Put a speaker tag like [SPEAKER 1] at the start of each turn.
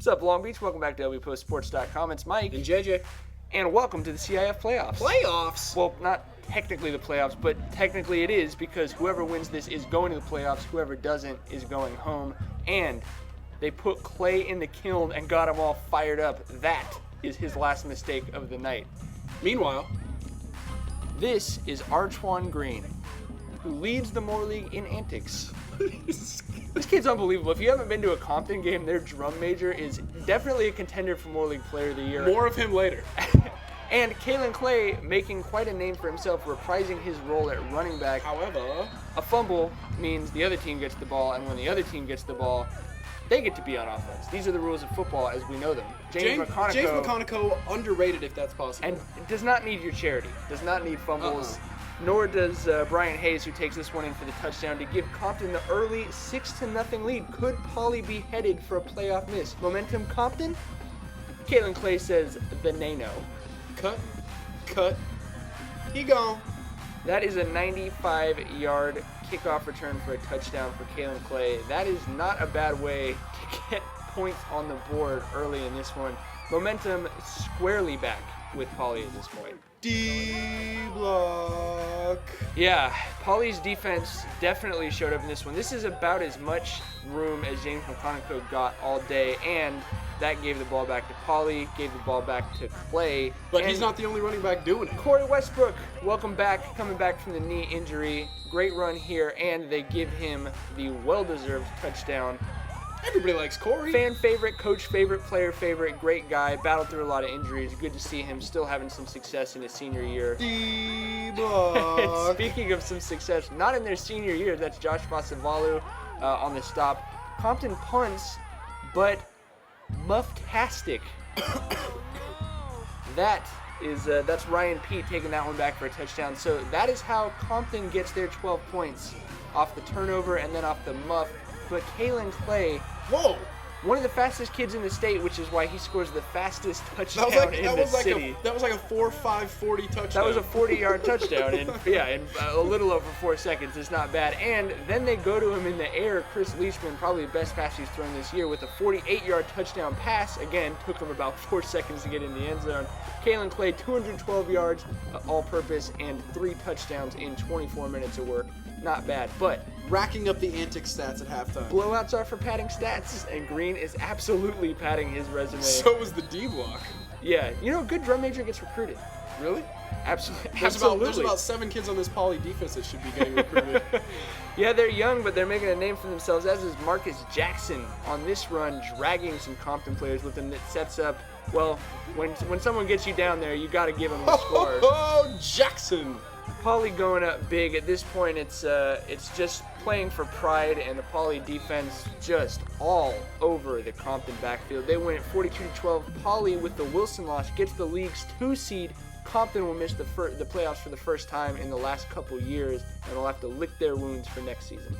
[SPEAKER 1] What's up, Long Beach? Welcome back to LBPostSports.com. It's Mike.
[SPEAKER 2] And JJ.
[SPEAKER 1] And welcome to the CIF playoffs.
[SPEAKER 2] Playoffs?
[SPEAKER 1] Well, not technically the playoffs, but technically it is because whoever wins this is going to the playoffs. Whoever doesn't is going home. And they put Clay in the kiln and got him all fired up. That is his last mistake of the night.
[SPEAKER 2] Meanwhile,
[SPEAKER 1] this is Archwan Green, who leads the Moore League in antics. This kid's unbelievable. If you haven't been to a Compton game, their drum major is definitely a contender for Moore League Player of the Year.
[SPEAKER 2] more of him later.
[SPEAKER 1] And Kalen Clay making quite a name for himself, reprising his role at running back.
[SPEAKER 2] However,
[SPEAKER 1] A fumble means the other team gets the ball, and when the other team gets the ball, they get to be on offense. These are the rules of football as we know them. James
[SPEAKER 2] McConaughey, underrated if that's possible.
[SPEAKER 1] and does not need your charity, does not need fumbles, nor does Brian Hayes, who takes this one in for the touchdown to give Compton the early 6-0 lead. Could Pauly be headed for a playoff miss? Momentum Compton? Kalen Clay says the nay-no.
[SPEAKER 2] Cut. He gone.
[SPEAKER 1] That is a 95-yard kickoff return for a touchdown for Kalen Clay. That is not a bad way to get points on the board early in this one. Momentum squarely back with Pauly at this point.
[SPEAKER 2] D-block.
[SPEAKER 1] Yeah, Pauly's defense definitely showed up in this one. This is about as much room as James McConaughey got all day, and that gave the ball back to Pauly, gave the ball back to Clay.
[SPEAKER 2] But
[SPEAKER 1] and
[SPEAKER 2] he's not the only running back doing it.
[SPEAKER 1] Corey Westbrook, welcome back, coming back from the knee injury. Great run here, and they give him the well-deserved touchdown.
[SPEAKER 2] Everybody likes Corey.
[SPEAKER 1] Fan favorite, coach favorite, player favorite, great guy, battled through a lot of injuries. Good to see him still having some success in his senior year.
[SPEAKER 2] D-block.
[SPEAKER 1] Speaking of some success, not in their senior year, that's Josh Masavalu on the stop. Compton punts, but mufftastic. That's Ryan Pete taking that one back for a touchdown. So that is how Compton gets their 12 points off the turnover and then off the muff. But Kalen Clay, one of the fastest kids in the state, which is why he scores the fastest touchdown in the city.
[SPEAKER 2] That was like a 4.5 touchdown.
[SPEAKER 1] That was a 40-yard touchdown in a little over 4 seconds. It's not bad. And then they go to him in the air. Chris Leishman, probably the best pass he's thrown this year, with a 48-yard touchdown pass. Again, took him about 4 seconds to get in the end zone. Kalen Clay, 212 yards all-purpose and 3 touchdowns in 24 minutes of work. Not bad, but
[SPEAKER 2] racking up the antic stats at halftime.
[SPEAKER 1] Blowouts are for padding stats, and Green is absolutely padding his resume.
[SPEAKER 2] So was the D-block.
[SPEAKER 1] Yeah, a good drum major gets recruited.
[SPEAKER 2] Really?
[SPEAKER 1] Absolutely.
[SPEAKER 2] There's about 7 kids on this Pauly defense that should be getting recruited.
[SPEAKER 1] Yeah, they're young, but they're making a name for themselves, as is Marcus Jackson on this run, dragging some Compton players with him. That sets up, well, when someone gets you down there, you got to give them the score.
[SPEAKER 2] Oh, Jackson!
[SPEAKER 1] Pauly going up big. At this point, it's just playing for pride, and the Pauly defense just all over the Compton backfield. They win at 42-12. Pauly, with the Wilson loss, gets the league's 2 seed. Compton will miss the playoffs for the first time in the last couple years, and will have to lick their wounds for next season.